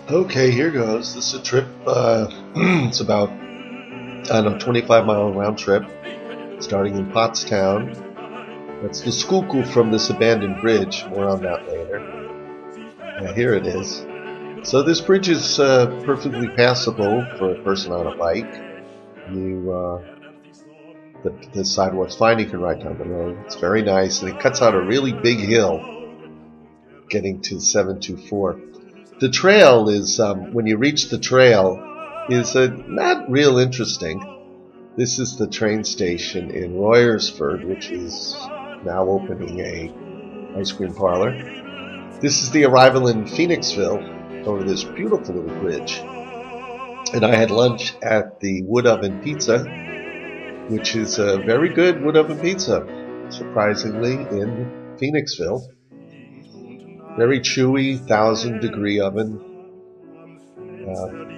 Okay, here goes. This is a trip. It's about, I don't know, 25-mile round trip, starting in Pottstown. That's the Schuylkill from this abandoned bridge. More on that later. Here it is. So this bridge is perfectly passable for a person on a bike. The sidewalk's fine. You can ride down the road. It's very nice, and it cuts out a really big hill getting to 724. The trail is, when you reach the trail, is not real interesting. This is the train station in Royersford, which is now opening a ice cream parlor. This is the arrival in Phoenixville over this beautiful little bridge. And I had lunch at the Wood Oven Pizza, which is a very good wood oven pizza, surprisingly, in Phoenixville. Very chewy, 1,000-degree oven.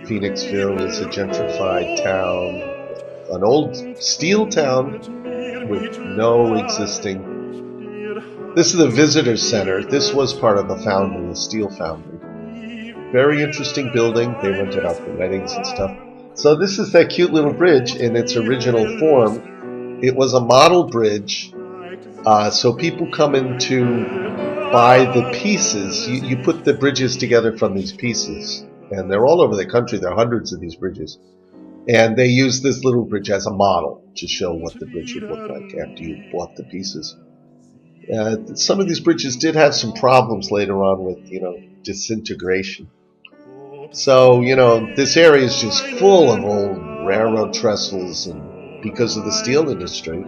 Phoenixville is a gentrified town, an old steel town with no existing. This is the visitor center. This was part of the foundry, the steel foundry. Very interesting building. They rented out for weddings and stuff. So this is that cute little bridge in its original form. It was a model bridge. So people come in to buy the pieces. You put the bridges together from these pieces. And they're all over the country. There are hundreds of these bridges. And they use this little bridge as a model to show what the bridge would look like after you bought the pieces. Some of these bridges did have some problems later on with, disintegration. So, this area is just full of old railroad trestles, and because of the steel industry,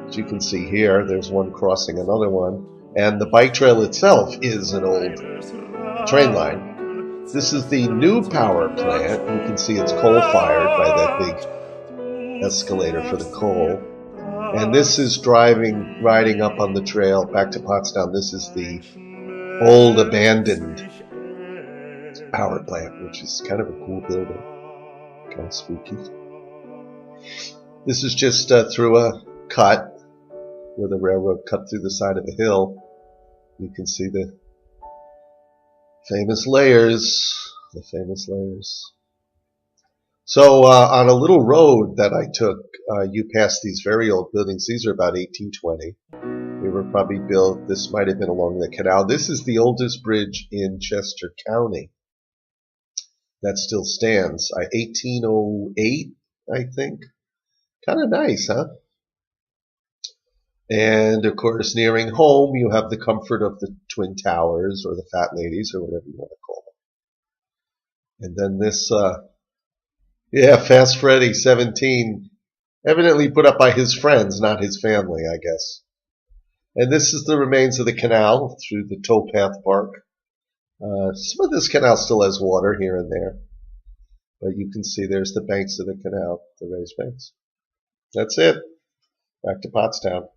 as you can see here, there's one crossing another one, and the bike trail itself is an old train line. This is the new power plant. You can see it's coal-fired by that big escalator for the coal. And this is riding up on the trail back to Pottstown. This is the old abandoned power plant, which is kind of a cool building. Kind of spooky. This is just through a cut where the railroad cut through the side of the hill. You can see the famous layers. So on a little road that I took, you pass these very old buildings. These are about 1820. They were probably built, this might have been along the canal. This is the oldest bridge in Chester County that still stands. 1808, I think. Kind of nice, huh? And, of course, nearing home, you have the comfort of the Twin Towers or the Fat Ladies or whatever you want to call them. And then this, Fast Freddy 17, evidently put up by his friends, not his family, I guess. And this is the remains of the canal through the towpath park. Some of this canal still has water here and there. But you can see there's the banks of the canal, the raised banks. That's it. Back to Pottstown.